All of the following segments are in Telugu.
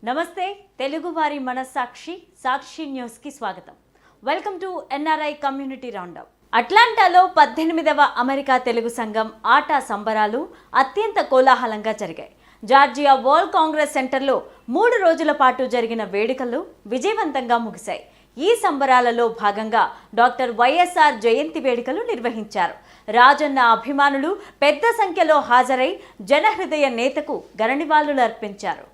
నమస్తే తెలుగువారి మనస్సాక్షి సాక్షి న్యూస్ కి స్వాగతం. Welcome to NRI community roundup. అట్లాంటాలో 18వ అమెరికా తెలుగు సంఘం ఆటా సంబరాలు అత్యంత కోలాహలంగా జరిగాయి. జార్జియా వరల్డ్ కాంగ్రెస్ సెంటర్లో 3 రోజుల పాటు జరిగిన వేడుకలు విజయవంతంగా ముగిశాయి. ఈ సంబరాలలో భాగంగా డాక్టర్ వైఎస్ఆర్ జయంతి వేడుకలు నిర్వహించారు. రాజన్న అభిమానులు పెద్ద సంఖ్యలో హాజరై జనహృదయ నేతకు ఘననివాళులు అర్పించారు.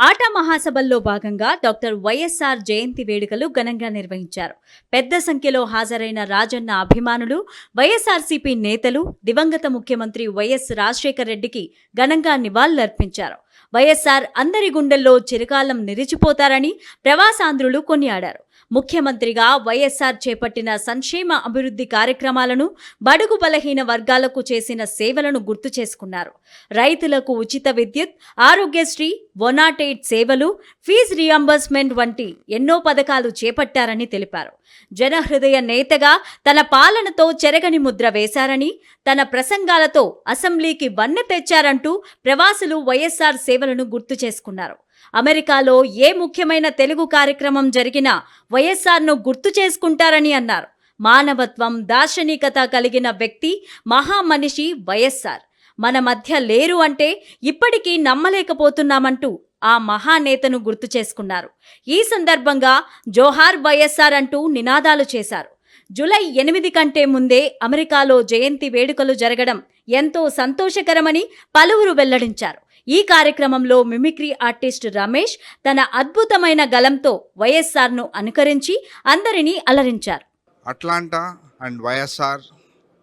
ఆటా మహాసభల్లో భాగంగా డాక్టర్ వైఎస్ఆర్ జయంతి వేడుకలు ఘనంగా నిర్వహించారు. పెద్ద సంఖ్యలో హాజరైన రాజన్న అభిమానులు, వైఎస్ఆర్సీపీ నేతలు దివంగత ముఖ్యమంత్రి వైఎస్ రాజశేఖర్ రెడ్డికి ఘనంగా నివాళులర్పించారు. వైఎస్ఆర్ అందరి గుండెల్లో చిరకాలం నిలిచిపోతారని ప్రవాసాంధ్రులు కొనియాడారు. ముఖ్యమంత్రిగా వైఎస్ఆర్ చేపట్టిన సంక్షేమ అభివృద్ధి కార్యక్రమాలను, బడుగు బలహీన వర్గాలకు చేసిన సేవలను గుర్తు చేసుకున్నారు. రైతులకు ఉచిత విద్యుత్, ఆరోగ్యశ్రీ, 108 సేవలు, ఫీజు రియంబర్స్మెంట్ వంటి ఎన్నో పథకాలు చేపట్టారని తెలిపారు. జనహృదయ నేతగా తన పాలనతో చెరగని ముద్ర వేశారని, తన ప్రసంగాలతో అసెంబ్లీకి వన్నె తెచ్చారంటూ ప్రవాసులు వైఎస్ఆర్ సేవలను గుర్తు చేసుకున్నారు. అమెరికాలో ఏ ముఖ్యమైన తెలుగు కార్యక్రమం జరిగినా వైఎస్ఆర్ను గుర్తు చేసుకుంటారని అన్నారు. మానవత్వం, దార్శనికత కలిగిన వ్యక్తి, మహామనిషి వైఎస్ఆర్. మన మధ్య లేరు అంటే ఇప్పటికీ నమ్మలేకపోతున్నామంటూ ఆ మహానేతను గుర్తు చేసుకున్నారు. ఈ సందర్భంగా జోహార్ వైఎస్ఆర్ అంటూ నినాదాలు చేశారు. జూలై 8 కంటే ముందే అమెరికాలో జయంతి వేడుకలు జరగడం ఎంతో సంతోషకరమని పలువురు వెల్లడించారు. ఈ కార్యక్రమంలో మిమిక్రీ ఆర్టిస్ట్ రమేష్ తన అద్భుతమైన గలంతో వైఎస్ఆర్ను అనుకరించి అందరినీ అలరించారు. Atlanta and YSR,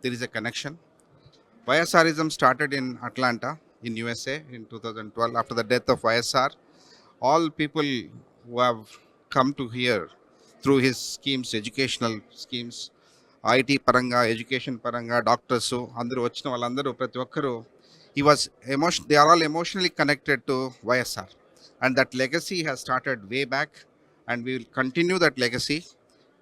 there is a connection. YSRism started in Atlanta in USA in 2012 after the death of YSR. All people who have come to here through his schemes, educational schemes, IT paranga, education paranga, doctors, andaru vachina vallandaru prati okkaru they are all emotionally connected to YSR, and that legacy has started way back, and we will continue that legacy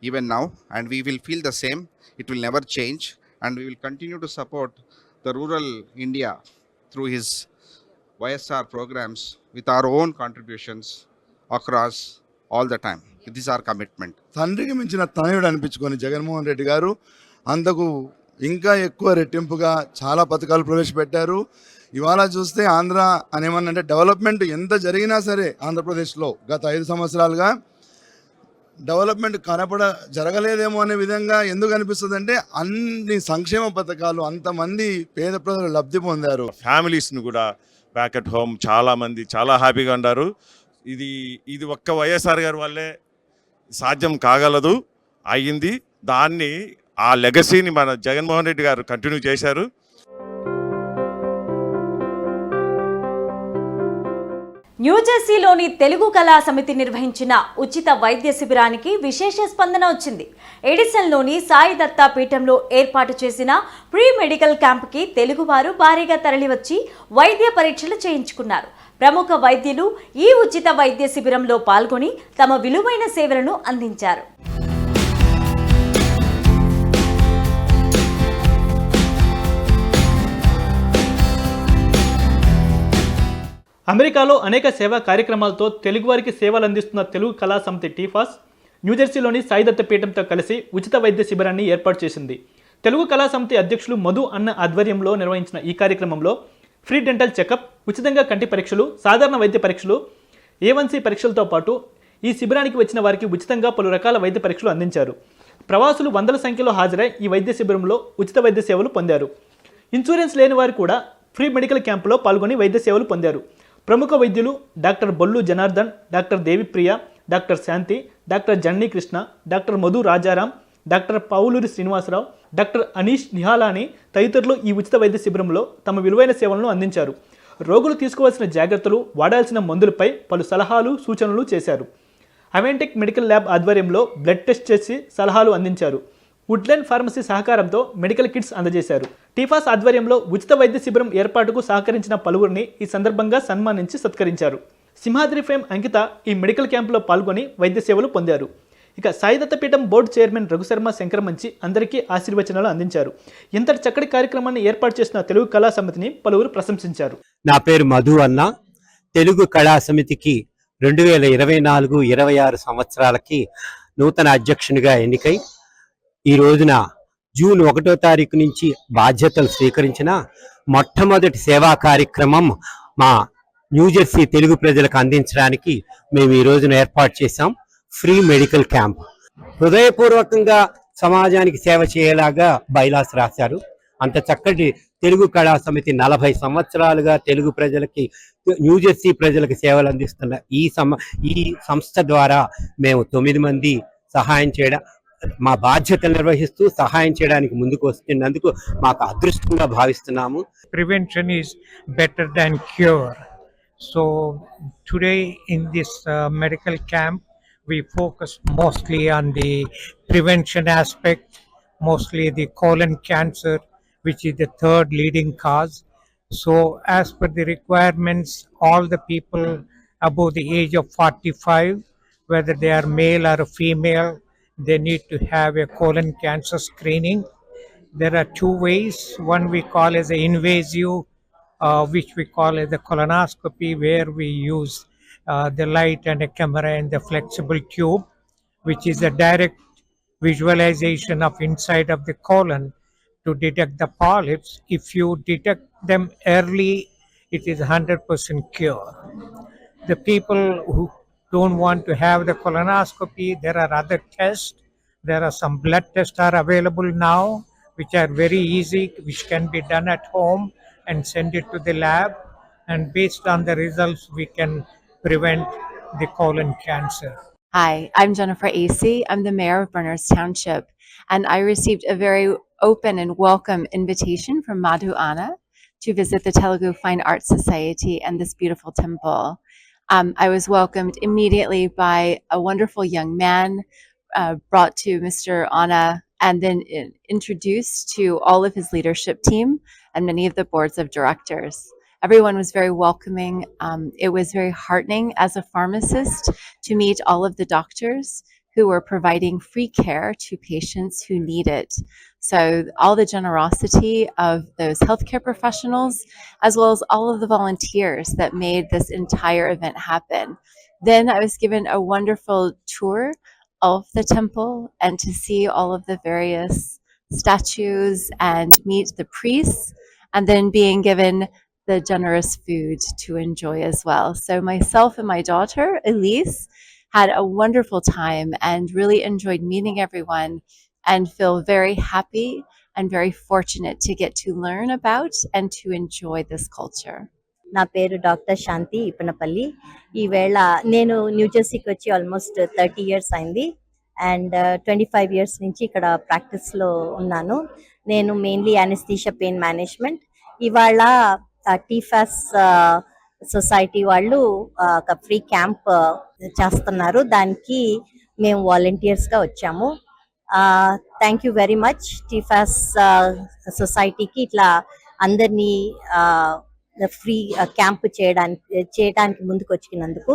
even now, and we will feel the same. It will never change, and we will continue to support the rural India through his YSR programs with our own contributions across all the time. This is our commitment. తండ్రికి మించిన తనయుడు అనిపించుకొని జగన్మోహన్ రెడ్డి గారు అంతకు ఇంకా ఎక్కువ రెట్టింపుగా చాలా పథకాలు ప్రవేశపెట్టారు. ఇవాళ చూస్తే ఆంధ్ర అనేమన్నంటే డెవలప్మెంట్ ఎంత జరిగినా సరే ఆంధ్రప్రదేశ్లో గత 5 సంవత్సరాలుగా డెవలప్మెంట్ జరగలేదేమో అనే విధంగా ఎందుకు అనిపిస్తుంది అంటే అన్ని సంక్షేమ పథకాలు అంతమంది పేద ప్రజలు లబ్ధి పొందారు. ఫ్యామిలీస్ను కూడా బ్యాక్ అట్ హోమ్ చాలామంది చాలా హ్యాపీగా ఉన్నారు. ఇది ఒక్క వైఎస్ఆర్ గారి వల్లే సాధ్యం కాగలదు, అయ్యింది. దాన్ని ఆ లెగసీని మన జగన్మోహన్ రెడ్డి గారు కంటిన్యూ చేశారు. న్యూజెర్సీలోని తెలుగు కళా సమితి నిర్వహించిన ఉచిత వైద్య శిబిరానికి విశేష స్పందన వచ్చింది. ఎడిసన్లోని సాయి దత్తా పీఠంలో ఏర్పాటు చేసిన ప్రీ మెడికల్ క్యాంప్కి తెలుగువారు భారీగా తరలివచ్చి వైద్య పరీక్షలు చేయించుకున్నారు. ప్రముఖ వైద్యులు ఈ ఉచిత వైద్య శిబిరంలో పాల్గొని తమ విలువైన సేవలను అందించారు. అమెరికాలో అనేక సేవా కార్యక్రమాలతో తెలుగువారికి సేవలు అందిస్తున్న తెలుగు కళా సమితి టీఫాస్ న్యూజెర్సీలోని సాయి దత్త పీఠంతో కలిసి ఉచిత వైద్య శిబిరాన్ని ఏర్పాటు చేసింది. తెలుగు కళా సమితి అధ్యక్షులు మధు అన్న ఆధ్వర్యంలో నిర్వహించిన ఈ కార్యక్రమంలో ఫ్రీ డెంటల్ చెకప్, ఉచితంగా కంటి పరీక్షలు, సాధారణ వైద్య పరీక్షలు, A1C పరీక్షలతో పాటు ఈ శిబిరానికి వచ్చిన వారికి ఉచితంగా పలు రకాల వైద్య పరీక్షలు అందించారు. ప్రవాసులు వందల సంఖ్యలో హాజరై ఈ వైద్య శిబిరంలో ఉచిత వైద్య సేవలు పొందారు. ఇన్సూరెన్స్ లేని వారు కూడా ఫ్రీ మెడికల్ క్యాంపులో పాల్గొని వైద్య సేవలు పొందారు. ప్రముఖ వైద్యులు doctor Bollu Janardhan, doctor Devipriya, doctor Shanti, doctor Janni Krishna, doctor Madhu Rajaram, doctor Pavuluri Srinivasarao, doctor Anish Nihalani తదితరులు ఈ ఉచిత వైద్య శిబిరంలో తమ విలువైన సేవలను అందించారు. రోగులు తీసుకోవాల్సిన జాగ్రత్తలు, వాడాల్సిన మందులపై పలు సలహాలు, సూచనలు చేశారు. అవెంటెక్ మెడికల్ ల్యాబ్ ఆధ్వర్యంలో బ్లడ్ టెస్ట్ చేసి సలహాలు అందించారు. వుడ్లాండ్ ఫార్మసీ సహకారంతో మెడికల్ కిట్స్ అందజేశారు. టీఫాస్ ఆధ్వర్యంలో ఉచిత వైద్య శిబిరం ఏర్పాటుకు సహకరించిన పలువురిని ఈ సందర్భంగా సన్మానించి సత్కరించారు. సింహాద్రి ఫేమ్ అంకిత ఈ మెడికల్ క్యాంపులో పాల్గొని వైద్య సేవలు పొందారు. ఇక సాయిదత్తపీఠం బోర్డు చైర్మన్ రఘుశర్మ శంకరమంచి అందరికీ ఆశీర్వచనాలు అందించారు. ఇంతటి చక్కటి కార్యక్రమాన్ని ఏర్పాటు చేసిన తెలుగు కళా సమితిని పలువురు ప్రశంసించారు. నా పేరు మధు అన్న. తెలుగు కళా సమితికి 2024-26 సంవత్సరాలకి నూతన అధ్యక్షునిగా ఎన్నికై ఈ రోజున జూన్ 1వ తారీఖు నుంచి బాధ్యతలు స్వీకరించిన మొట్టమొదటి సేవా కార్యక్రమం మా న్యూజెర్సీ తెలుగు ప్రజలకు అందించడానికి మేము ఈ రోజున ఏర్పాటు చేశాం. Free medical camp. హృదయపూర్వకంగా సమాజానికి సేవ చేయలాగా బైలాస్ రాశారు. అంత చక్కటి తెలుగు కళా సమితి 40 సంవత్సరాలుగా తెలుగు ప్రజలకి, న్యూజెర్సీ ప్రజలకు సేవలు అందిస్తున్న ఈ సంస్థ ద్వారా మేము 9 మంది సహాయం చేయడం, మా బాధ్యతలు నిర్వహిస్తూ సహాయం చేయడానికి ముందుకు వస్తున్నందుకు మాకు అదృష్టంగా భావిస్తున్నాము. Prevention is better than cure. So today in this medical camp, we focus mostly on the prevention aspect, mostly the colon cancer, which is the third leading cause. So as per the requirements, all the people above the age of 45, whether they are male or female, they need to have a colon cancer screening. There are two ways. One we call as an invasive, which we call as the colonoscopy, where we use the light and a camera and the flexible tube, which is a direct visualization of inside of the colon to detect the polyps. If you detect them early, it is 100% cure. The people who don't want to have the colonoscopy, there are other tests. There are some blood tests are available now, which are very easy, which can be done at home and send it to the lab. And based on the results, we can prevent the colon cancer. Hi, I'm Jennifer Acey. I'm the mayor of Berners Township, and I received a very open and welcome invitation from Madhu Anna to visit the Telugu Fine Arts Society and this beautiful temple. I was welcomed immediately by a wonderful young man, brought to Mr. Anna, and then introduced to all of his leadership team and many of the boards of directors. Everyone was very welcoming. It was very heartening as a pharmacist to meet all of the doctors who were providing free care to patients who need it. So all the generosity of those healthcare professionals, as well as all of the volunteers that made this entire event happen. Then I was given a wonderful tour of the temple and to see all of the various statues and meet the priests, and then being given the generous food to enjoy as well. So myself and my daughter, Elise, had a wonderful time and really enjoyed meeting everyone and feel very happy and very fortunate to get to learn about and to enjoy this culture. నా పేరు డాక్టర్ శాంతి ఇప్పనపల్లి. ఈవేళ నేను న్యూజెర్సీకి వచ్చి ఆల్మోస్ట్ 30 ఇయర్స్ అయింది అండ్ 25 ఇయర్స్ నుంచి ఇక్కడ ప్రాక్టీస్లో ఉన్నాను. నేను మెయిన్లీ అనస్థీషియా పెయిన్ మేనేజ్మెంట్. ఇవాళ టీఫాస్ సొసైటీ వాళ్ళు ఒక ఫ్రీ క్యాంప్ చేస్తున్నారు. దానికి మేము వాలంటీర్స్గా వచ్చాము. Thank you very much TFAS సొసైటీకి ఇట్లా అందరినీ ఫ్రీ క్యాంప్ చేయడానికి ముందుకు వచ్చినందుకు.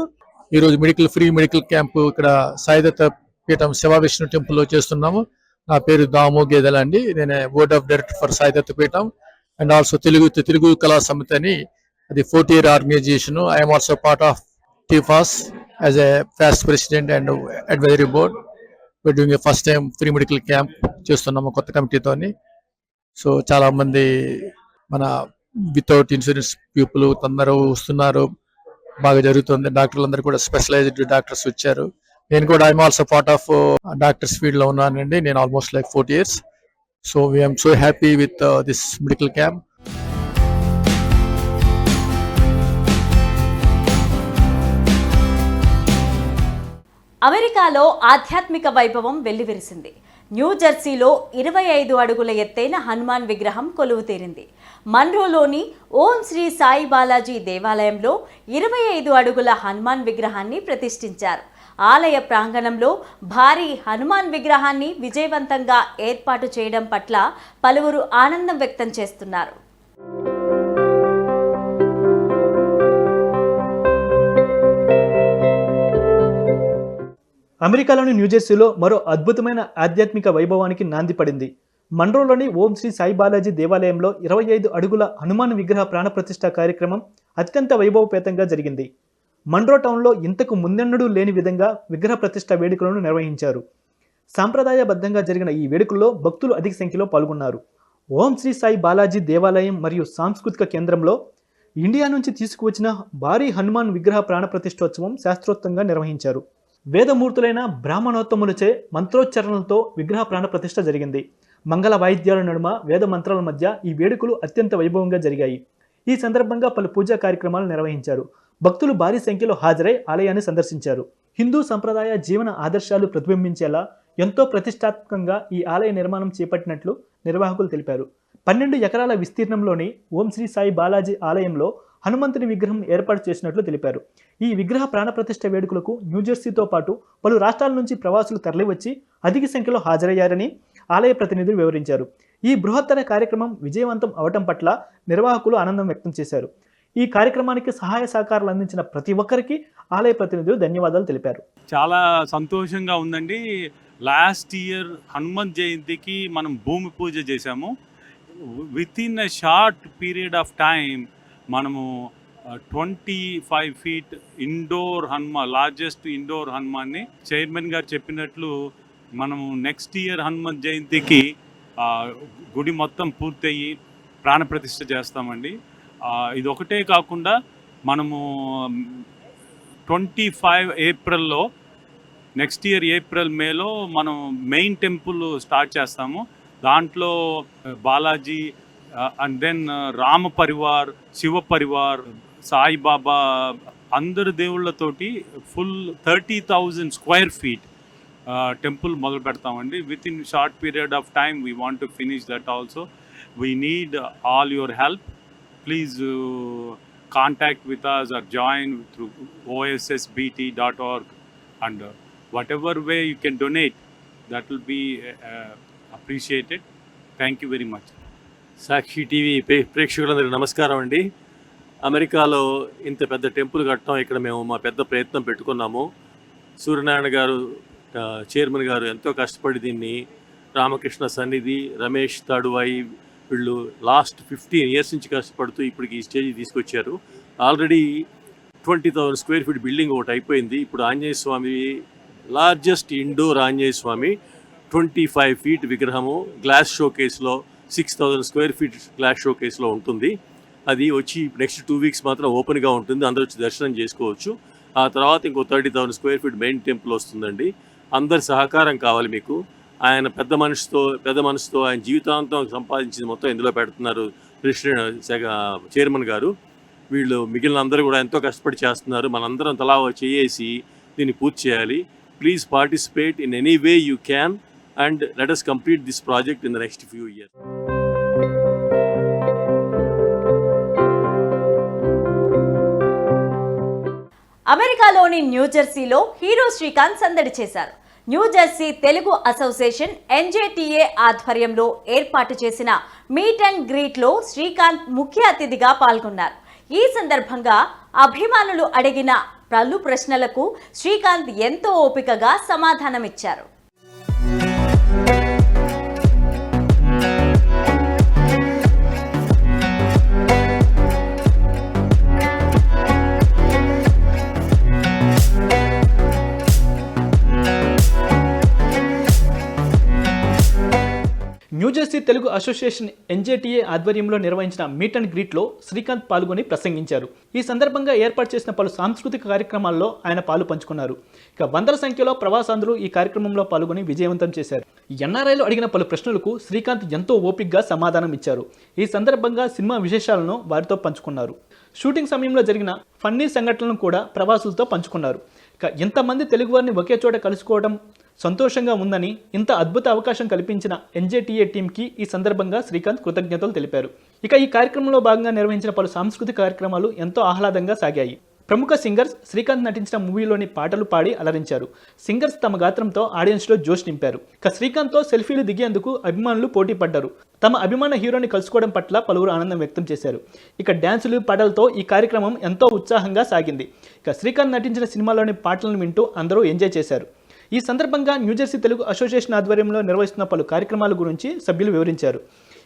ఈరోజు ఫ్రీ మెడికల్ క్యాంప్ ఇక్కడ సాయిదత్త పీఠం శివ విష్ణు టెంపుల్ లో చేస్తున్నాము. నా పేరు దాము గేదెల అండి. నేను board of director for Saidatta Peetham and also Telugu Kala Samiti అని అది 40-year organization. I'm also part of TFAS as a past president and advisory board. We're doing first time free medical camp చేస్తున్నాము కొత్త కమిటీతోని. సో చాలా మంది మన వితౌట్ ఇన్సూరెన్స్ పీపుల్ అందరూ వస్తున్నారు. బాగా జరుగుతుంది. డాక్టర్లందరూ కూడా స్పెషలైజ్డ్ డాక్టర్స్ వచ్చారు. నేను కూడా I'm also part of doctors field లో ఉన్నానండి. నేను almost like 40 years. So we are so happy with this medical camp. అమెరికాలో ఆధ్యాత్మిక వైభవం వెల్లివిరిసింది. న్యూజెర్సీలో 25 అడుగుల ఎత్తైన హనుమాన్ విగ్రహం కొలువుతీరింది. మన్రోలోని ఓం శ్రీ సాయి బాలాజీ దేవాలయంలో 25 అడుగుల హనుమాన్ విగ్రహాన్ని ప్రతిష్ఠించారు. ఆలయ ప్రాంగణంలో భారీ హనుమాన్ విగ్రహాన్ని విజయవంతంగా ఏర్పాటు చేయడం పట్ల పలువురు ఆనందం వ్యక్తం చేస్తున్నారు. అమెరికాలోని న్యూజెర్సీలో మరో అద్భుతమైన ఆధ్యాత్మిక వైభవానికి నాంది పడింది. మన్రోలోని ఓం శ్రీ సాయి బాలాజీ దేవాలయంలో 25 అడుగుల హనుమాన్ విగ్రహ ప్రాణప్రతిష్ఠ కార్యక్రమం అత్యంత వైభవపేతంగా జరిగింది. మన్రో టౌన్లో ఇంతకు ముందెన్నడూ లేని విధంగా విగ్రహ ప్రతిష్ఠ వేడుకలను నిర్వహించారు. సాంప్రదాయబద్ధంగా జరిగిన ఈ వేడుకల్లో భక్తులు అధిక సంఖ్యలో పాల్గొన్నారు. ఓం శ్రీ సాయి బాలాజీ దేవాలయం మరియు సాంస్కృతిక కేంద్రంలో ఇండియా నుంచి తీసుకువచ్చిన భారీ హనుమాన్ విగ్రహ ప్రాణప్రతిష్ఠోత్సవం శాస్త్రోక్తంగా నిర్వహించారు. వేదమూర్తులైన బ్రాహ్మణోత్తములచే మంత్రోచ్చరణలతో విగ్రహ ప్రాణప్రతిష్ఠ జరిగింది. మంగళ వాయిద్యాల నడుమ వేద మంత్రాల మధ్య ఈ వేడుకలు అత్యంత వైభవంగా జరిగాయి. ఈ సందర్భంగా పలు పూజా కార్యక్రమాలు నిర్వహించారు. భక్తులు భారీ సంఖ్యలో హాజరై ఆలయాన్ని సందర్శించారు. హిందూ సంప్రదాయ జీవన ఆదర్శాలు ప్రతిబింబించేలా ఎంతో ప్రతిష్టాత్మకంగా ఈ ఆలయ నిర్మాణం చేపట్టినట్లు నిర్వాహకులు తెలిపారు. 12 ఎకరాల విస్తీర్ణంలోని ఓం శ్రీ సాయి బాలాజీ ఆలయంలో హనుమంతుని విగ్రహం ఏర్పాటు చేసినట్లు తెలిపారు. ఈ విగ్రహ ప్రాణప్రతిష్ఠ వేడుకలకు న్యూజెర్సీతో పాటు పలు రాష్ట్రాల నుంచి ప్రవాసులు తరలివచ్చి అధిక సంఖ్యలో హాజరయ్యారని ఆలయ ప్రతినిధులు వివరించారు. ఈ బృహత్తర కార్యక్రమం విజయవంతం అవటం పట్ల నిర్వాహకులు ఆనందం వ్యక్తం చేశారు. ఈ కార్యక్రమానికి సహాయ సహకారాలు అందించిన ప్రతి ఒక్కరికి ఆలయ ప్రతినిధులు ధన్యవాదాలు తెలిపారు. చాలా సంతోషంగా ఉందండి. లాస్ట్ ఇయర్ హనుమంత్ జయంతికి మనం భూమి పూజ చేశాము. Within a short period of time మనము 25 feet indoor Hanuman, largest indoor హనుమాన్ని చైర్మన్ గారు చెప్పినట్లు మనము నెక్స్ట్ ఇయర్ హనుమంత్ జయంతికి గుడి మొత్తం పూర్తయ్యి ప్రాణప్రతిష్ఠ చేస్తామండి. ఇది ఒకటే కాకుండా మనము 25 ఏప్రిల్లో నెక్స్ట్ ఇయర్ ఏప్రిల్ మేలో మనం మెయిన్ టెంపుల్ స్టార్ట్ చేస్తాము. దాంట్లో బాలాజీ అండ్ దెన్ రామ పరివార్, శివ పరివార్, సాయిబాబా అందరు దేవుళ్ళతోటి ఫుల్ 30,000 square feet టెంపుల్ మొదలు పెడతామండి. With in short period of time we want to finish that also. We need all your help. Please contact with us or join through ossbt.org and whatever way you can donate, that will be appreciated. Thank you very much. Sakshi TV ప్రేక్షకులందరికీ నమస్కారం అండి. అమెరికాలో ఇంత పెద్ద టెంపుల్ కట్టడం ఇక్కడ మేము మా పెద్ద ప్రయత్నం పెట్టుకున్నాము. సూర్యనారాయణ గారు చైర్మన్ గారు ఎంతో కష్టపడి దీన్ని రామకృష్ణ సన్నిధి, రమేష్ తాడువాయి వీళ్ళు లాస్ట్ 15 years నుంచి కష్టపడుతూ ఇప్పటికి ఈ స్టేజ్కి తీసుకొచ్చారు. ఆల్రెడీ 20,000 square feet బిల్డింగ్ ఒకటి అయిపోయింది. ఇప్పుడు ఆంజనేయ స్వామి లార్జెస్ట్ ఇండోర్ ఆంజనేయ స్వామి 25 feet విగ్రహము గ్లాస్ షోకేస్లో 6,000 square feet గ్లాస్ షోకేస్లో ఉంటుంది. అది వచ్చి నెక్స్ట్ 2 weeks మాత్రం ఓపెన్గా ఉంటుంది. అందరూ వచ్చి దర్శనం చేసుకోవచ్చు. ఆ తర్వాత ఇంకో 30,000 square feet మెయిన్ టెంపుల్ వస్తుందండి. అందరి సహకారం కావాలి మీకు. ఆయన పెద్ద మనసుతో ఆయన జీవితాంతం సంపాదించింది మొత్తం ఇందులో పెడుతున్నారు చైర్మన్ గారు. వీళ్ళు మిగిలిన అందరూ కూడా ఎంతో కష్టపడి చేస్తున్నారు. మనందరం తలా చేసి దీన్ని పూర్తి చేయాలి. Please participate in any way you can and let us complete this project in the next few years. అమెరికాలోని న్యూజెర్సీలో హీరో శ్రీకాంత్ సందడి చేశారు. న్యూజెర్సీ తెలుగు అసోసియేషన్ NJTA ఆధ్వర్యంలో ఏర్పాటు చేసిన మీట్ అండ్ గ్రీట్లో శ్రీకాంత్ ముఖ్య అతిథిగా పాల్గొన్నారు. ఈ సందర్భంగా అభిమానులు అడిగిన పలు ప్రశ్నలకు శ్రీకాంత్ ఎంతో ఓపికగా సమాధానమిచ్చారు. న్యూజెర్సీ తెలుగు అసోసియేషన్ NJTA ఆధ్వర్యంలో నిర్వహించిన మీట్ అండ్ గ్రీట్లో శ్రీకాంత్ పాల్గొని ప్రసంగించారు. ఈ సందర్భంగా ఏర్పాటు చేసిన పలు సాంస్కృతిక కార్యక్రమాల్లో ఆయన పాలు పంచుకున్నారు. ఇక వందల సంఖ్యలో ప్రవాసాంధ్రులు ఈ కార్యక్రమంలో పాల్గొని విజయవంతం చేశారు. NRIలు అడిగిన పలు ప్రశ్నలకు శ్రీకాంత్ ఎంతో ఓపికగా సమాధానం ఇచ్చారు. ఈ సందర్భంగా సినిమా విశేషాలను వారితో పంచుకున్నారు. షూటింగ్ సమయంలో జరిగిన ఫన్నీ సంఘటనలను కూడా ప్రవాసులతో పంచుకున్నారు. ఇక ఇంతమంది తెలుగువారిని ఒకే చోట కలుసుకోవడం సంతోషంగా ఉందని, ఇంత అద్భుత అవకాశం కల్పించిన NJTA టీంకి ఈ సందర్భంగా శ్రీకాంత్ కృతజ్ఞతలు తెలిపారు. ఇక ఈ కార్యక్రమంలో భాగంగా నిర్వహించిన పలు సాంస్కృతిక కార్యక్రమాలు ఎంతో ఆహ్లాదంగా సాగాయి. ప్రముఖ సింగర్స్ శ్రీకాంత్ నటించిన మూవీలోని పాటలు పాడి అలరించారు. సింగర్స్ తమ గాత్రంతో ఆడియన్స్లో జోష్ నింపారు. ఇక శ్రీకాంత్తో సెల్ఫీలు దిగేందుకు అభిమానులు పోటీ పడ్డారు. తమ అభిమాన హీరోని కలుసుకోవడం పట్ల పలువురు ఆనందం వ్యక్తం చేశారు. ఇక డ్యాన్సులు, పాటలతో ఈ కార్యక్రమం ఎంతో ఉత్సాహంగా సాగింది. ఇక శ్రీకాంత్ నటించిన సినిమాలోని పాటలను వింటూ అందరూ ఎంజాయ్ చేశారు. ఈ సందర్భంగా న్యూజెర్సీ తెలుగు అసోసియేషన్ ఆధ్వర్యంలో నిర్వహిస్తున్న పలు కార్యక్రమాల గురించి సభ్యులు వివరించారు.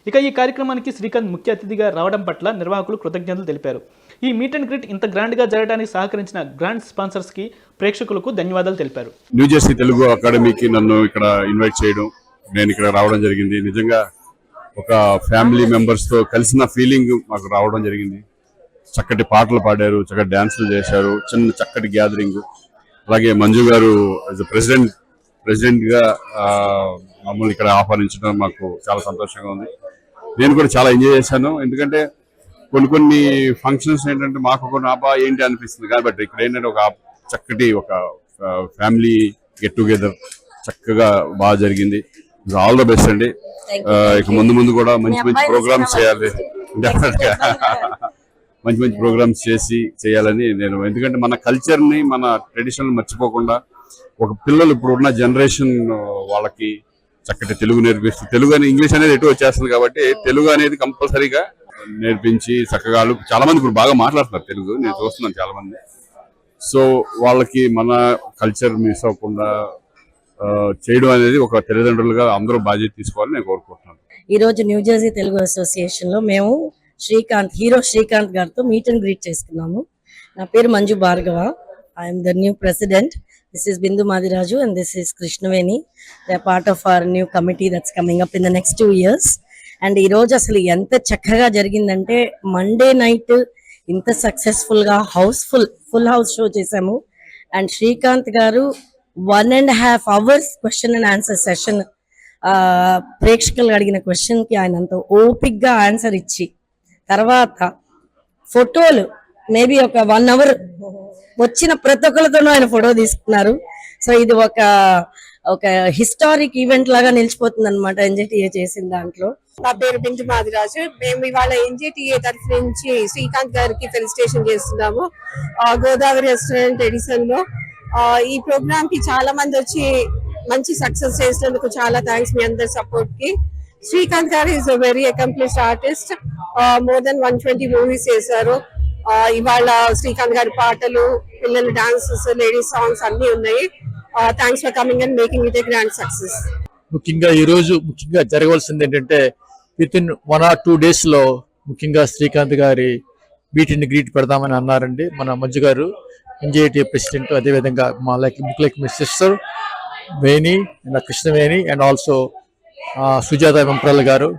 ఇక ఈ కార్యక్రమానికి శ్రీకాంత్ ముఖ్య అతిథిగా రావడం పట్ల నిర్వాహకులు కృతజ్ఞతలు తెలిపారు. ఈ మీట్ అండ్ గ్రీట్ ఇంత గ్రాండ్గా జరగడానికి సహకరించిన గ్రాండ్ స్పాన్సర్స్కి ప్రేక్షకులకు ధన్యవాదాలు తెలిపారు. న్యూజెర్సీ తెలుగు అకాడమీకి నన్ను ఇక్కడ ఇన్వైట్ చేయడం, నేను ఇక్కడ రావడం జరిగింది. నిజంగా ఒక ఫ్యామిలీ మెంబర్స్తో కలిసిన ఫీలింగ్ మాకు రావడం జరిగింది. చక్కటి పాటలు పాడారు, చక్కటి డ్యాన్సులు చేశారు, చక్కటి గ్యాదరింగ్. అలాగే మంజు గారు యాజ్ ప్రెసిడెంట్గా మమ్మల్ని ఇక్కడ ఆహ్వానించడం మాకు చాలా సంతోషంగా ఉంది. నేను కూడా చాలా ఎంజాయ్ చేశాను. ఎందుకంటే కొన్ని ఫంక్షన్స్ ఏంటంటే మాకు కొన్ని ఏంటి అనిపిస్తుంది, కాబట్టి ఇక్కడ ఏంటంటే ఒక చక్కటి ఒక ఫ్యామిలీ గెట్ టుగెదర్ చక్కగా బాగా జరిగింది. ఆల్ ద బెస్ట్ అండి. ఇక ముందు కూడా మంచి ప్రోగ్రామ్స్ చేయాలి, డెఫినెట్గా మంచి ప్రోగ్రామ్స్ చేయాలని నేను, ఎందుకంటే మన కల్చర్ని మన ట్రెడిషన్ మర్చిపోకుండా ఒక పిల్లలు ఇప్పుడు ఉన్న జనరేషన్ వాళ్ళకి చక్కటి తెలుగు నేర్పిస్తూ, తెలుగు అని ఇంగ్లీష్ అనేది ఎటు వచ్చేస్తుంది కాబట్టి తెలుగు అనేది కంపల్సరీగా నేర్పించి చక్కగా చాలా మంది ఇప్పుడు బాగా మాట్లాడుతున్నారు తెలుగు, నేను చూస్తున్నాను చాలా మంది. సో వాళ్ళకి మన కల్చర్ మిస్ అవ్వకుండా చేయడం అనేది ఒక తల్లిదండ్రులుగా అందరూ బాధ్యత తీసుకోవాలని నేను కోరుకుంటున్నాను. ఈ రోజు న్యూజెర్సీ తెలుగు అసోసియేషన్ లో మేము హీరో శ్రీకాంత్ గారితో మీట్ అండ్ గ్రీట్ చేసుకున్నాము. నా పేరు Manju Bhargava. I'm the new president. This is Bindu Madiraju and this is Krishnaveni. They are part of our new committee that's coming up in the next 2 years. And ఈ రోజు అసలు ఎంత చక్కగా జరిగిందంటే మండే నైట్ ఇంత సక్సెస్ఫుల్ గా ఫుల్ హౌస్ షో చేసాము. అండ్ శ్రీకాంత్ గారు 1.5 hours question and answer session, ప్రేక్షకులు అడిగిన క్వశ్చన్ కి ఆయన అంత ఓపిక్ గా ఆన్సర్ ఇచ్చి, తర్వాత ఫోటోలు మేబీ ఒక 1 hour వచ్చిన ప్రతి ఒక్కరితోనూ ఆయన ఫోటో తీసుకున్నారు. సో ఇది ఒక హిస్టారిక్ ఈవెంట్ లాగా నిలిచిపోతుంది అనమాట ఎన్జేటీఏ చేసిన దాంట్లో. నా పేరు బిందు మాదిరాజు. మేము ఇవాళ ఎన్జేటీఏ తరఫు నుంచి శ్రీకాంత్ గారికి ఫెలిసిటేషన్ చేస్తున్నాము గోదావరి రెస్టారెంట్ ఎడిసన్ లో. ఈ ప్రోగ్రామ్ కి చాలా మంది వచ్చి మంచి సక్సెస్ చేసినందుకు చాలా థ్యాంక్స్ మీ అందరి సపోర్ట్ కి. శ్రీకాంత్ గారు is a very accomplished artist. More than 120 movies చేశారు. ఇవాళ శ్రీకాంత్ గారి పాటలు, పిల్లల డాన్సెస్, లేడీస్ సాంగ్స్ అన్ని ఉన్నాయి. Thanks for coming and making it A grand success. ముఖ్యంగా ఈ రోజు జరగవలసింది ఏంటంటే విత్ ఇన్ 1 or 2 days లో ముఖ్యంగా శ్రీకాంత్ గారి మీట్ అండ్ గ్రీట్ పెడదామని అన్నారండి మన మంజు గారు, ఎన్జేటీ ప్రెసిడెంట్. అదేవిధంగా మా like my sister Veni, Krishnaveni and also Sujatha Vempral గారు,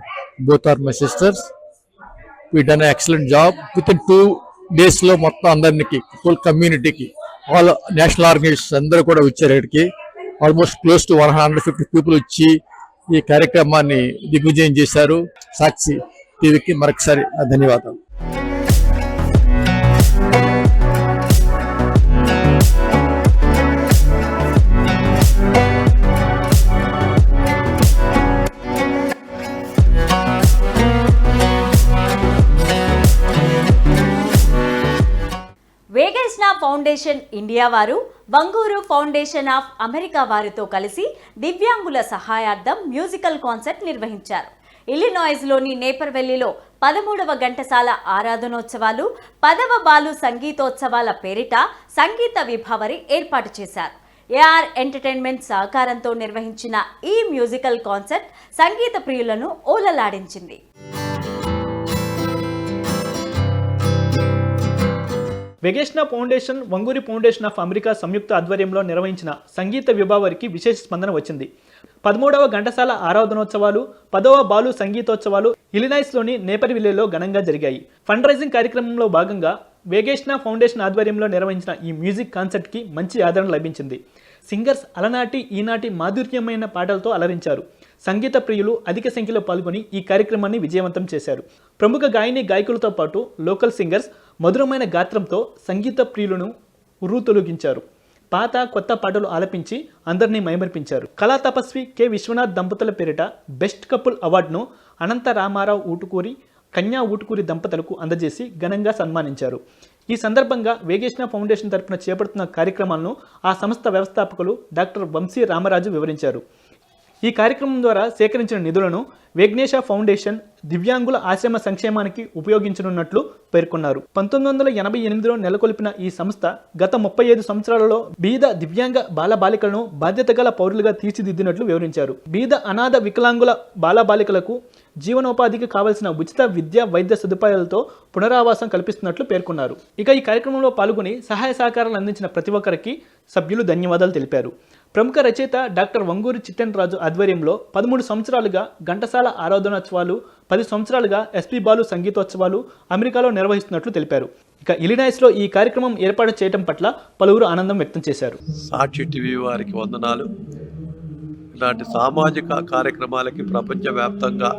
both are my sisters. We done excellent job. Within 2 days లో మొత్తం అందరికి, ఫుల్ కమ్యూనిటీకి, ఆల్ నేషనల్ ఆర్గనైజేషన్స్ అందరూ కూడా వచ్చారు. ఇక్కడికి ఆల్మోస్ట్ క్లోజ్ టు 150 పీపుల్ వచ్చి ఈ కార్యక్రమాన్ని దిగ్విజయం చేశారు. సాక్షి టీవీకి మరొకసారి ధన్యవాదాలు. వేగేష్నా ఫౌండేషన్ ఇండియా వారు బంగూరు ఫౌండేషన్ ఆఫ్ అమెరికా వారితో కలిసి దివ్యాంగుల సహాయార్థం మ్యూజికల్ కాన్సర్ట్ నిర్వహించారు. ఇల్లినాయిస్లోని నేపర్వెల్లిలో 13వ ఘంటసాల ఆరాధనోత్సవాలు, 10వ బాలు సంగీతోత్సవాల పేరిట సంగీత విభావరి ఏర్పాటు చేశారు. ఏఆర్ ఎంటర్టైన్మెంట్ సహకారంతో నిర్వహించిన ఈ మ్యూజికల్ కాన్సర్ట్ సంగీత ప్రియులను ఓలలాడించింది. Vegesna foundation, Vanguri foundation of America సంయుక్త ఆధ్వర్యంలో నిర్వహించిన సంగీత విభావరికి విశేష స్పందన వచ్చింది. 13వ ఘంటసాల ఆరాధనోత్సవాలు, 10వ బాలు సంగీతోత్సవాలు ఇలినాయిస్లోని నేపర్విల్లేలో ఘనంగా జరిగాయి. ఫండ్ రైజింగ్ కార్యక్రమంలో భాగంగా వేగేష్నా ఫౌండేషన్ ఆధ్వర్యంలో నిర్వహించిన ఈ మ్యూజిక్ కాన్సర్ట్కి మంచి ఆదరణ లభించింది. సింగర్స్ అలనాటి ఈనాటి మాధుర్యమైన పాటలతో అలరించారు. సంగీత ప్రియులు అధిక సంఖ్యలో పాల్గొని ఈ కార్యక్రమాన్ని విజయవంతం చేశారు. ప్రముఖ గాయకులతో పాటు లోకల్ సింగర్స్ మధురమైన గాత్రంతో సంగీత ప్రియులను ఉర్రూతొలగించారు. పాత కొత్త పాటలు ఆలపించి అందరినీ మైమర్పించారు. కళా తపస్వి కె విశ్వనాథ్ దంపతుల పేరిట బెస్ట్ కపుల్ అవార్డును అనంత రామారావు ఊటుకూరి, కన్యా ఊటుకూరి దంపతులకు అందజేసి ఘనంగా సన్మానించారు. ఈ సందర్భంగా వేగేష్నా ఫౌండేషన్ తరపున చేపడుతున్న కార్యక్రమాలను ఆ సంస్థ వ్యవస్థాపకులు డాక్టర్ వంశీ రామరాజు వివరించారు. ఈ కార్యక్రమం ద్వారా సేకరించిన నిధులను విఘ్నేశ ఫౌండేషన్ దివ్యాంగుల ఆశ్రమ సంక్షేమానికి ఉపయోగించనున్నట్లు పేర్కొన్నారు. 1988లో నెలకొల్పిన ఈ సంస్థ గత 35 సంవత్సరాలలో బీద దివ్యాంగ బాలబాలికలను బాధ్యత గల పౌరులుగా తీర్చిదిద్దినట్లు వివరించారు. బీద అనాథ వికలాంగుల బాలబాలికలకు జీవనోపాధికి కావలసిన ఉచిత విద్యా వైద్య సదుపాయాలతో పునరావాసం కల్పిస్తున్నట్లు పేర్కొన్నారు. ఇక ఈ కార్యక్రమంలో పాల్గొని సహాయ సహకారాలు అందించిన ప్రతి ఒక్కరికి సభ్యులు ధన్యవాదాలు తెలిపారు. ప్రముఖ రచయిత డాక్టర్ వంగూరి చిట్టెన్ రాజు ఆధ్వర్యంలో 13 సంవత్సరాలుగా ఘంటసాల ఆరాధనోత్సవాలు, 10 సంవత్సరాలుగా ఎస్పీ బాలు సంగీతోత్సవాలు అమెరికాలో నిర్వహిస్తున్నట్లు తెలిపారు. ఇక ఇలినాయిస్లో ఈ కార్యక్రమం ఏర్పాటు చేయడం పట్ల పలువురు ఆనందం వ్యక్తం చేశారు. సాక్షి టీవీ వారికి వందనాలు. ఇలాంటి సామాజిక కార్యక్రమాలకి ప్రపంచవ్యాప్తంగా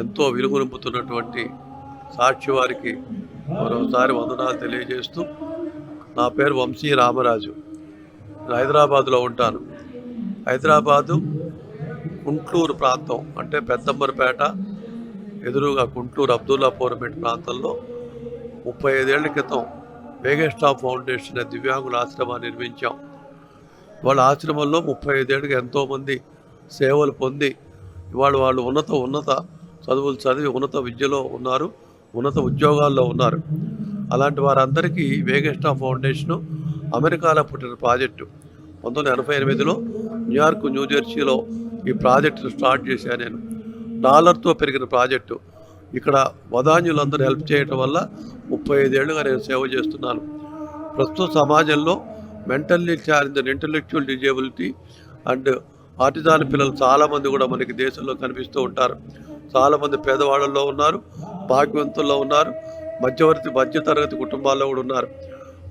ఎంతో విలువనింపుతున్నటువంటి సాక్షి వారికి మరోసారి వందనాలు తెలియజేస్తూ, నా పేరు వంశీ రామరాజు. నేను హైదరాబాదులో ఉంటాను. హైదరాబాదు గుంటూరు ప్రాంతం అంటే పెద్దంబరపేట ఎదురుగా గుంటూరు అబ్దుల్లాపూర్ ప్రాంతంలో 35 ఏళ్ల క్రితం వేగేస్టా ఫౌండేషన్ దివ్యాంగుల ఆశ్రమాన్ని నిర్మించాం. వాళ్ళ ఆశ్రమంలో 35 ఏళ్ళకి ఎంతోమంది సేవలు పొంది ఇవాళ వాళ్ళు ఉన్నత చదువులు చదివి ఉన్నత విద్యలో ఉన్నారు, ఉన్నత ఉద్యోగాల్లో ఉన్నారు. అలాంటి వారందరికీ వేగేస్టా ఫౌండేషను అమెరికాలో పుట్టిన ప్రాజెక్టు. 1988లో న్యూయార్క్, న్యూజెర్సీలో ఈ ప్రాజెక్టును స్టార్ట్ చేశాను నేను. డాలర్తో పెరిగిన ప్రాజెక్టు. ఇక్కడ వదాన్యులందరూ హెల్ప్ చేయడం వల్ల 35 ఏళ్ళుగా నేను సేవ చేస్తున్నాను. ప్రస్తుత సమాజంలో mentally challenged, intellectual disability and autism పిల్లలు చాలామంది కూడా మనకి దేశంలో కనిపిస్తూ ఉంటారు. చాలామంది పేదవాళ్ళల్లో ఉన్నారు, భాగ్యవంతుల్లో ఉన్నారు, మధ్యతరగతి కుటుంబాల్లో కూడా ఉన్నారు.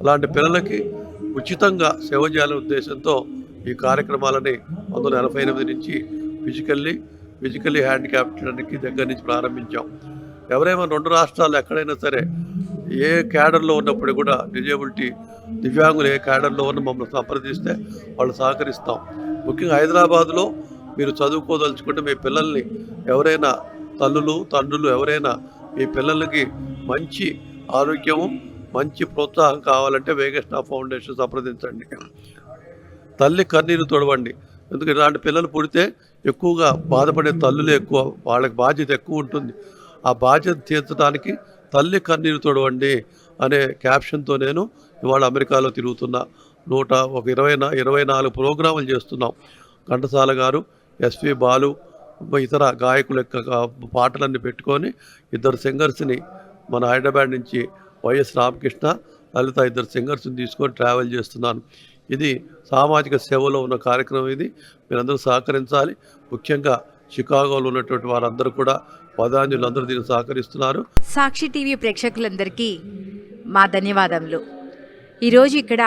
అలాంటి పిల్లలకి ఉచితంగా సేవ చేయాలనే ఉద్దేశంతో ఈ కార్యక్రమాలని 1988 నుంచి ఫిజికల్లీ హ్యాండిక్యాప్డ్కి దగ్గర నుంచి ప్రారంభించాం. ఎవరైనా 2 రాష్ట్రాలు ఎక్కడైనా సరే ఏ క్యాడర్లో ఉన్నప్పుడు కూడా దివ్యాంగులు ఏ క్యాడర్లో ఉన్న మమ్మల్ని సంప్రదిస్తే వాళ్ళు సహకరిస్తాం. ముఖ్యంగా హైదరాబాద్లో మీరు చదువుకోదలుచుకుంటే మీ పిల్లల్ని ఎవరైనా తల్లులు, తండ్రులు ఎవరైనా మీ పిల్లలకి మంచి ఆరోగ్యము, మంచి ప్రోత్సాహం కావాలంటే వేగేస్టా ఫౌండేషన్ సంప్రదించండి. తల్లి కన్నీరు తొడవండి. ఎందుకంటే ఇలాంటి పిల్లలు పుడితే ఎక్కువగా బాధపడే తల్లులే ఎక్కువ, వాళ్ళకి బాధ్యత ఎక్కువ ఉంటుంది. ఆ బాధ్యత తీర్చడానికి తల్లి కన్నీరు తొడవండి అనే క్యాప్షన్తో నేను ఇవాళ అమెరికాలో తిరుగుతున్నా. 24 ప్రోగ్రాములు చేస్తున్నాం. ఘంటసాల గారు, ఎస్పీ బాలు, ఇతర గాయకుల యొక్క పాటలన్నీ పెట్టుకొని 2 సింగర్స్ని మన హైదరాబాద్ నుంచి వైఎస్ రామకృష్ణ, లలిత 2 సింగర్స్ని తీసుకొని ట్రావెల్ చేస్తున్నాను. ఇది సామాజిక సేవలో ఉన్న కార్యక్రమం. ఇది మీరందరూ సహకరించాలి. ముఖ్యంగా షికాగోలో ఉన్నటువంటి వారందరూ కూడా వదాన్యులందరూ దీన్ని సహకరిస్తున్నారు. సాక్షి టీవీ ప్రేక్షకులందరికీ మా ధన్యవాదములు. ఈరోజు ఇక్కడ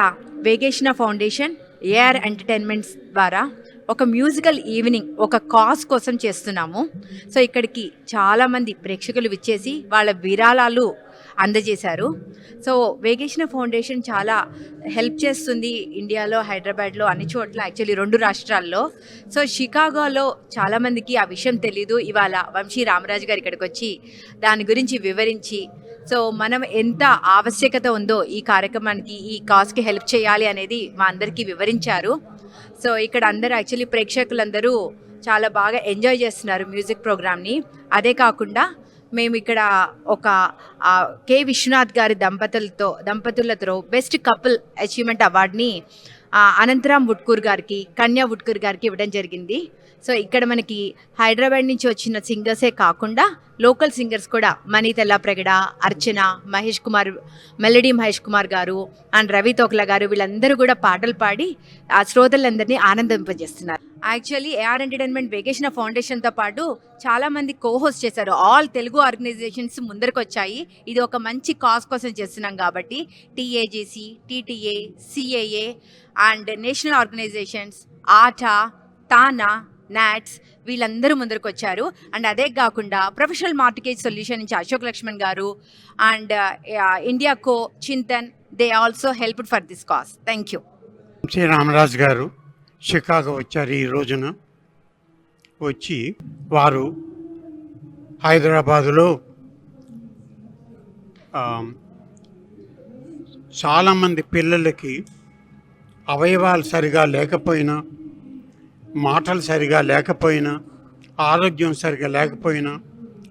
వేగేష్ణ ఫౌండేషన్, ఏఆర్ ఎంటర్టైన్మెంట్స్ ద్వారా ఒక మ్యూజికల్ ఈవినింగ్ ఒక కాజ్ కోసం చేస్తున్నాము. సో ఇక్కడికి చాలామంది ప్రేక్షకులు విచ్చేసి వాళ్ళ విరాళాలు అందజేశారు. సో వేగేష్ణ ఫౌండేషన్ చాలా హెల్ప్ చేస్తుంది ఇండియాలో, హైదరాబాద్లో, అన్ని చోట్ల, యాక్చువల్లీ 2 రాష్ట్రాల్లో. సో షికాగోలో చాలామందికి ఆ విషయం తెలీదు. ఇవాళ వంశీ రామరాజు గారు ఇక్కడికి వచ్చి దాని గురించి వివరించి, సో మనం ఎంత ఆవశ్యకత ఉందో ఈ కార్యక్రమానికి, ఈ కాజ్కి హెల్ప్ చేయాలి అనేది మా అందరికీ వివరించారు. సో ఇక్కడ అందరూ యాక్చువల్లీ ప్రేక్షకులందరూ చాలా బాగా ఎంజాయ్ చేస్తున్నారు మ్యూజిక్ ప్రోగ్రామ్ని. అదే కాకుండా మేము ఇక్కడ ఒక కె విశ్వనాథ్ గారి దంపతులతో బెస్ట్ కపుల్ అచీవ్మెంట్ అవార్డుని అనంతరామ్ వుడ్కూర్ గారికి, కన్యా వుడ్కూర్ గారికి ఇవ్వడం జరిగింది. సో ఇక్కడ మనకి హైదరాబాద్ నుంచి వచ్చిన సింగర్సే కాకుండా లోకల్ సింగర్స్ కూడా మనీతెల్లా ప్రగడ, అర్చన, మెలడీ మహేష్ కుమార్ గారు అండ్ రవి తోక్లా గారు, వీళ్ళందరూ కూడా పాటలు పాడి ఆ శ్రోతలందరినీ ఆనందింపజేస్తున్నారు. యాక్చువల్లీ ఏఆర్ ఎంటర్టైన్మెంట్ వేగేష్ణ ఫౌండేషన్తో పాటు చాలామంది కోహోస్ట్ చేశారు. ఆల్ తెలుగు ఆర్గనైజేషన్స్ ముందరకు వచ్చాయి. ఇది ఒక మంచి కాజ్ కోసం చేస్తున్నాం కాబట్టి TAJC, TTA, CAA and national organizations, ATA, TANA, NATS వీళ్ళందరూ ముందరకు వచ్చారు. అండ్ అదే కాకుండా ప్రొఫెషనల్ మార్టిగేజ్ సొల్యూషన్ నుంచి అశోక్ లక్ష్మణ్ గారు అండ్ ఇండియా కో చింతన్, they also helped for this cause. Thank you. Shri Ramaraju గారు షికాగో వచ్చారు. ఈ రోజున వచ్చి వారు హైదరాబాదులో చాలామంది పిల్లలకి అవయవాలు సరిగా లేకపోయినా మాటలు సరిగా లేకపోయినా, ఆరోగ్యం సరిగా లేకపోయినా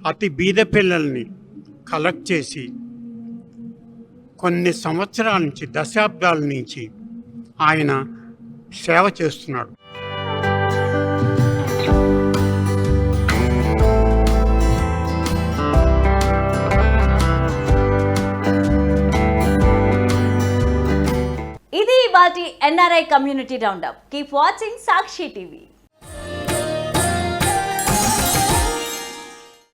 అతి బీద పిల్లల్ని కలెక్ట్ చేసి కొన్ని సంవత్సరాల నుంచి, దశాబ్దాల నుంచి ఆయన సేవ చేస్తున్నాడు. ఇది వాటి NRI community roundup. Keep watching Sakshi TV.